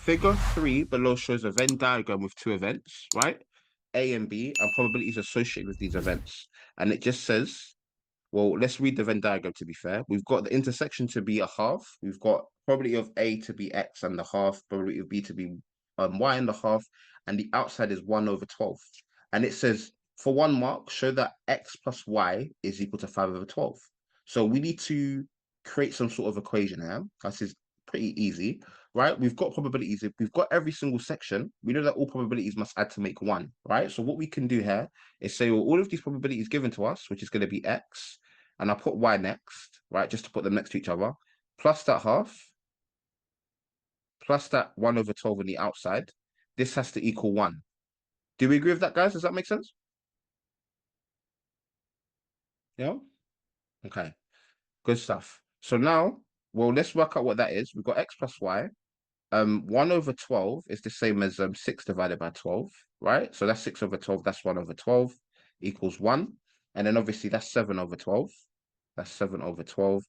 figure 3 below shows a Venn diagram with two events, right? A and B, and probabilities associated with these events. And it just says, well, let's read the Venn diagram to be fair. We've got the intersection to be a half. We've got probability of A to be X and the half, probability of B to be Y and the half, and the outside is 1 over 12. And it says, for 1 mark, show that X plus Y is equal to 5 over 12. So we need to create some sort of equation here. This is pretty easy, right? We've got probabilities. If we've got every single section, we know that all probabilities must add to make 1, right? So what we can do here is say, well, all of these probabilities given to us, which is going to be X, and I'll put Y next, right? Just to put them next to each other, plus that half, plus that 1 over 12 on the outside. This has to equal 1. Do we agree with that, guys? Does that make sense? Yeah? Okay, good stuff. So now, well, let's work out what that is. We've got X plus Y. 1 over 12 is the same as 6 divided by 12, right? So that's 6 over 12, that's 1 over 12 equals 1. And then obviously that's 7 over 12. That's 7 over 12.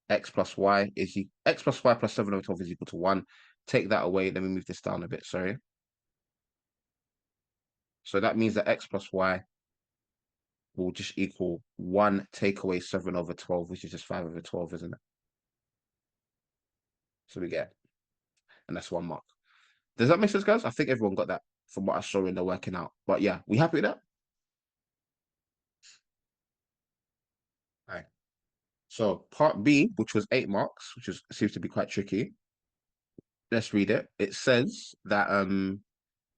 X plus Y is X plus Y plus 7 over 12 is equal to 1. Take that away. Let me move this down a bit, sorry. So that means that X plus Y will just equal 1 take away 7 over 12, which is just 5 over 12, isn't it? So we get, and that's 1 mark. Does that make sense, guys? I think everyone got that from what I saw in the working out. But yeah, we happy with that? All right. So part B, which was 8 marks, seems to be quite tricky. Let's read it. It says that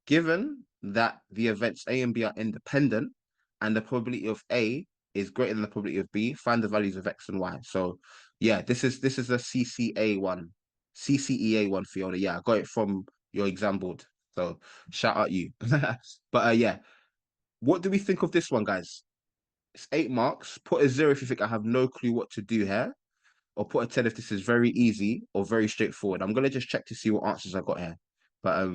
given that the events A and B are independent and the probability of A is greater than the probability of B, find the values of X and Y. So yeah, this is a CCA one, CCEA one, Fiona. Yeah, I got it from your exam board. So shout out you. But yeah, what do we think of this one, guys? It's 8 marks. Put a 0 if you think I have no clue what to do here, or put a 10 if this is very easy or very straightforward. I'm gonna just check to see what answers I got here. But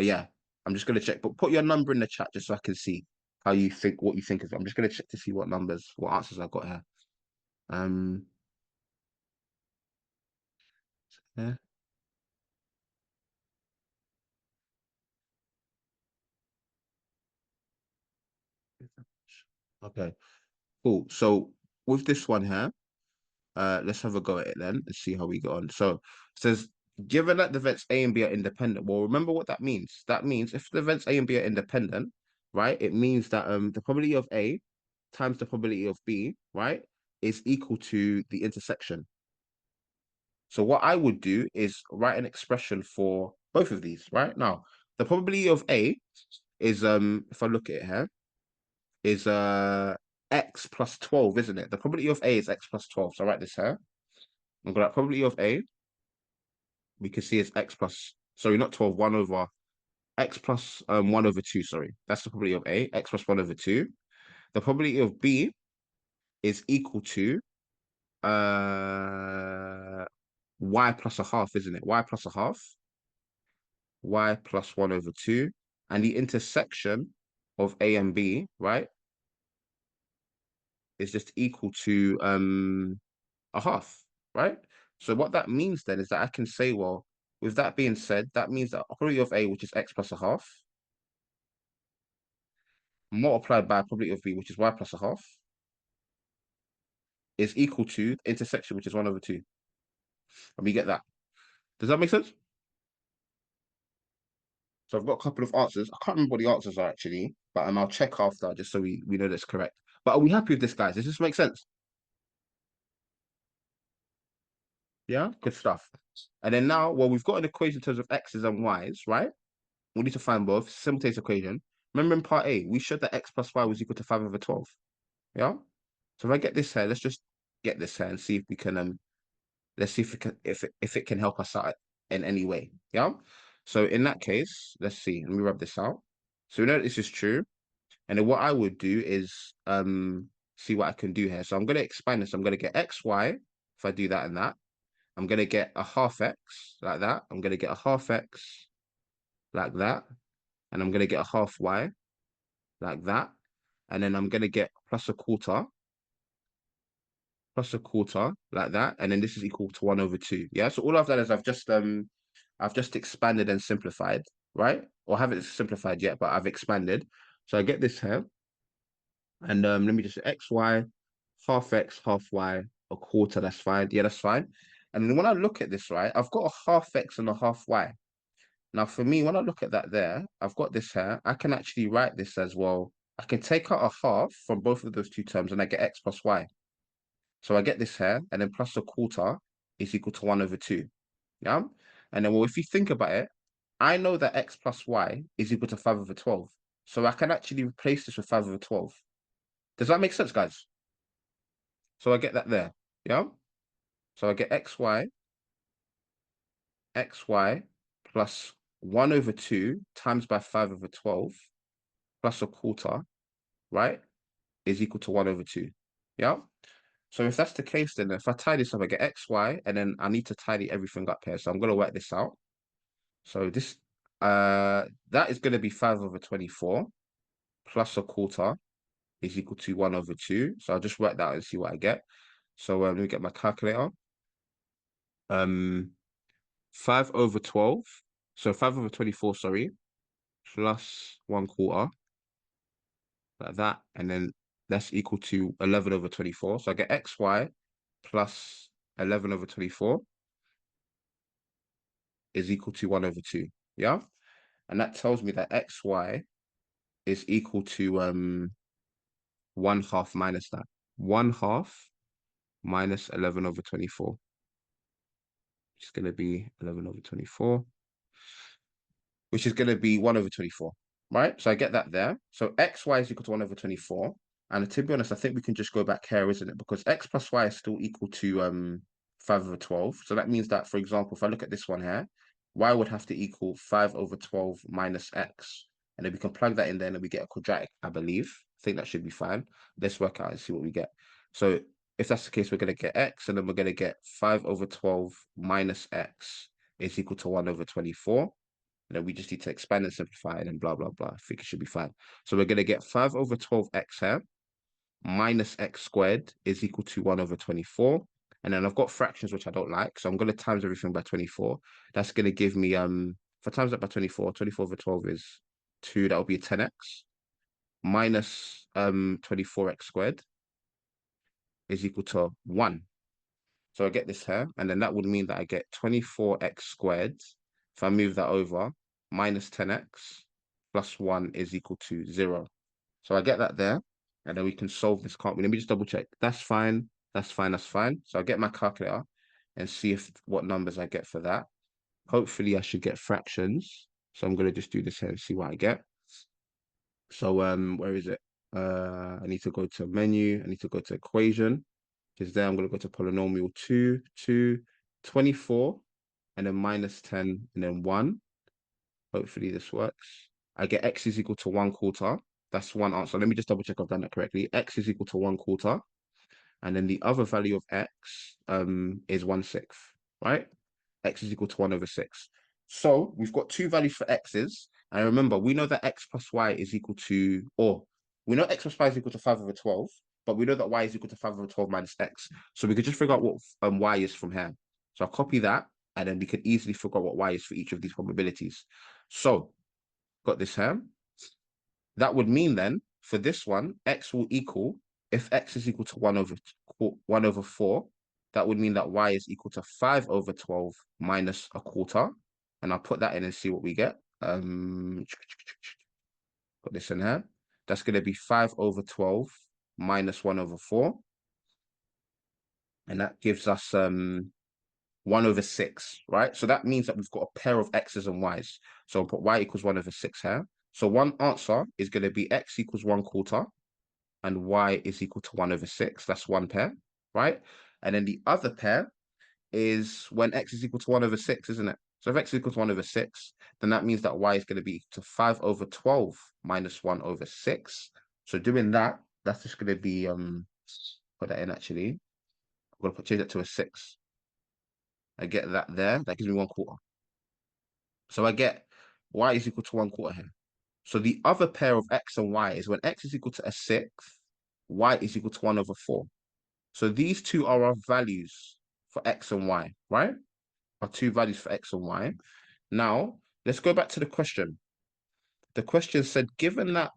yeah, I'm just gonna check. But put your number in the chat just so I can see how you think, what you think of it. I'm just gonna check to see what numbers, what answers I got here. Um, yeah. Okay, cool. So with this one here, let's have a go at it then. Let's see how we go on. So it says, given that the events A and B are independent, well, remember what that means. That means if the events A and B are independent, right, it means that the probability of A times the probability of B, right, is equal to the intersection. So what I would do is write an expression for both of these, right? Now, the probability of A is if I look at it here, is X plus 12, isn't it? The probability of A is X plus 12. So I write this here. I'm gonna probability of A, we can see it's X plus, sorry, not 12, 1 over X plus 1 over 2, sorry. That's the probability of A, X plus 1 over 2. The probability of B is equal to Y plus a half, isn't it? Y plus a half, Y plus 1 over 2. And the intersection of A and B, right, is just equal to a half, right? So what that means then is that I can say, well, with that being said, that means that probability of A, which is X plus a half, multiplied by probability of B, which is Y plus a half, is equal to the intersection, which is 1 over 2. And we get that. Does that make sense? So I've got a couple of answers. I can't remember what the answers are actually, but I'll check after just so we know that's correct. But are we happy with this, guys? Does this make sense? Yeah, good stuff. And then now, well, we've got an equation in terms of x's and y's, right? We need to find both. Simultaneous equation. Remember in part A, we showed that x plus y was equal to 5 over 12. Yeah? So if I get this here, let's just get this here and see if we can let's see if it can if it can help us out in any way. Yeah. So in that case, let's see. Let me rub this out. So we know that this is true. And then what I would do is see what I can do here. So I'm gonna expand this. I'm gonna get xy if I do that and that. I'm gonna get a half x like that. I'm gonna get a half x like that. And I'm gonna get a half y like that. And then I'm gonna get plus a quarter like that. And then this is equal to 1 over 2. Yeah. So all I've done is I've just I've just expanded and simplified, right? Or haven't simplified yet, but I've expanded. So I get this here. And let me just x, y, half x, half y, a quarter, that's fine. Yeah, that's fine. And then when I look at this, right, I've got a half x and a half y. Now, for me, when I look at that there, I've got this here. I can actually write this as well. I can take out a half from both of those two terms and I get x plus y. So I get this here, and then plus a quarter is equal to 1 over 2. Yeah? And then, well, if you think about it, I know that x plus y is equal to 5 over 12. So I can actually replace this with 5 over 12. Does that make sense, guys? So I get that there. Yeah? So I get xy plus 1 over 2 times by 5 over 12 plus a quarter, right, is equal to 1 over 2. Yeah? So if that's the case, then if I tie this up, I get xy, and then I need to tidy everything up here. So I'm going to work this out. So this, that is going to be 5 over 24 plus a quarter is equal to 1 over 2. So I'll just work that out and see what I get. So let me get my calculator. Um, 5 over 12. So 5 over 24, sorry, plus 1 quarter, like that. And then that's equal to 11 over 24. So I get xy plus 11 over 24 is equal to 1 over 2. Yeah? And that tells me that xy is equal to 1 half minus that. 1 half minus 11 over 24. It's going to be 11 over 24, which is going to be 1 over 24, right? So I get that there. So xy is equal to 1 over 24. And to be honest, I think we can just go back here, isn't it? Because x plus y is still equal to 5 over 12. So that means that, for example, if I look at this one here, y would have to equal 5 over 12 minus x. And then we can plug that in there and we get a quadratic, I believe. I think that should be fine. Let's work out and see what we get. So if that's the case, we're going to get x, and then we're going to get 5 over 12 minus x is equal to 1 over 24. And then we just need to expand and simplify it and blah, blah, blah. I think it should be fine. So we're going to get 5 over 12x here minus x squared is equal to 1 over 24. And then I've got fractions, which I don't like. So I'm going to times everything by 24. That's going to give me, if I times that by 24, 24 over 12 is 2. That will be a 10x minus 24x squared is equal to 1. So I get this here, and then that would mean that I get 24x squared. If I move that over, minus 10x plus 1 is equal to 0. So I get that there, and then we can solve this, can't we? Let me just double check. That's fine, that's fine, that's fine. So I get my calculator and see if what numbers I get for that. Hopefully I should get fractions. So I'm going to just do this here and see what I get. So where is it? I need to go to menu. I need to go to equation. Because there I'm going to go to polynomial 2, 24, and then minus 10, and then 1. Hopefully this works. I get x is equal to 1 quarter. That's one answer. Let me just double check I've done that correctly. X is equal to 1 quarter. And then the other value of x is 1/6, right? X is equal to 1 over 6. So we've got two values for x's. And remember, we know that x plus y is equal to, or we know x plus y is equal to 5 over 12, but we know that y is equal to 5 over 12 minus x. So we could just figure out what y is from here. So I'll copy that, and then we could easily figure out what y is for each of these probabilities. So got this here. That would mean then, for this one, x will equal, if x is equal to 1 over 4, that would mean that y is equal to 5 over 12 minus a quarter. And I'll put that in and see what we get. Put this in here. That's going to be 5 over 12 minus 1 over 4. And that gives us 1 over 6, right? So that means that we've got a pair of x's and y's. So I'll put y equals 1 over 6 here. So one answer is going to be x equals 1 quarter and y is equal to 1 over 6. That's one pair, right? And then the other pair is when x is equal to 1 over 6, isn't it? So if x is equal to 1 over 6, then that means that y is going to be equal to 5 over 12 minus 1 over 6. So doing that, that's just going to be, put that in actually. I'm going to change that to a 6. I get that there. That gives me 1 quarter. So I get y is equal to 1 quarter here. So the other pair of x and y is when x is equal to a 6, y is equal to 1 over 4. So these two are our values for x and y, right? Are two values for x and y. Now, let's go back to the question. The question said, given that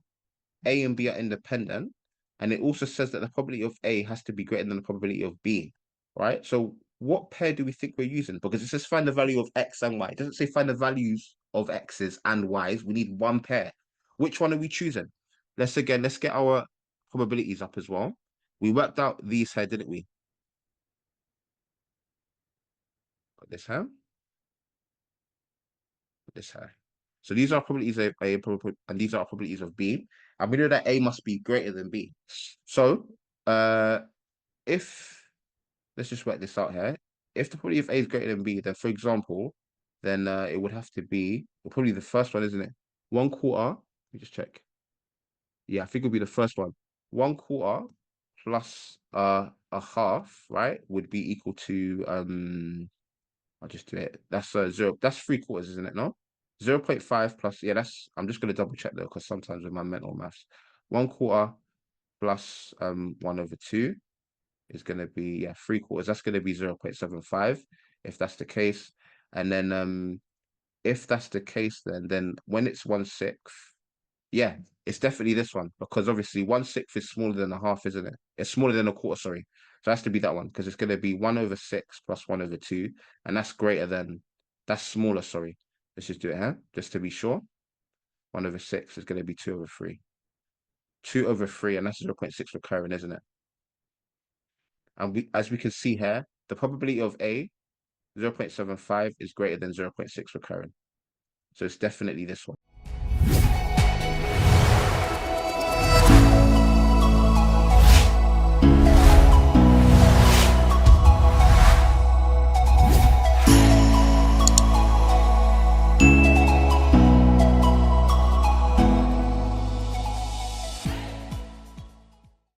A and B are independent, and it also says that the probability of A has to be greater than the probability of B, right? So what pair do we think we're using? Because it says find the value of X and Y. It doesn't say find the values of X's and Y's. We need one pair. Which one are we choosing? Let's get our probabilities up as well. We worked out these here, didn't we? Got this here, got this here. So these are probabilities of A, and these are probabilities of B. And we know that A must be greater than B. So uh if let's just work this out here. If the probability of A is greater than B, then for example, then it would have to be probably the first one, isn't it? 1/4. Let me just check. Yeah, I think it'll be the first one. 1/4 plus a half, right, would be equal to I'll just do it. That's zero. That's 3/4, isn't it? No, 0.5 plus. Yeah, that's. I'm just gonna double check though, because sometimes with my mental maths, 1/4 plus 1/2 is going to be, yeah, 3/4. That's going to be 0.75 if that's the case. And then if that's the case, then when it's 1/6, yeah, it's definitely this one, because obviously 1/6 is smaller than a half, isn't it? It's smaller than a quarter, sorry. So it has to be that one, because it's going to be 1/6 plus 1/2, and that's greater than, that's smaller, sorry. Let's just do it here, just to be sure. 1/6 is going to be 2/3. 2/3, and that's 0.6 recurring, isn't it? And as we can see here, the probability of A 0.75 is greater than 0.6 recurring. So it's definitely this one.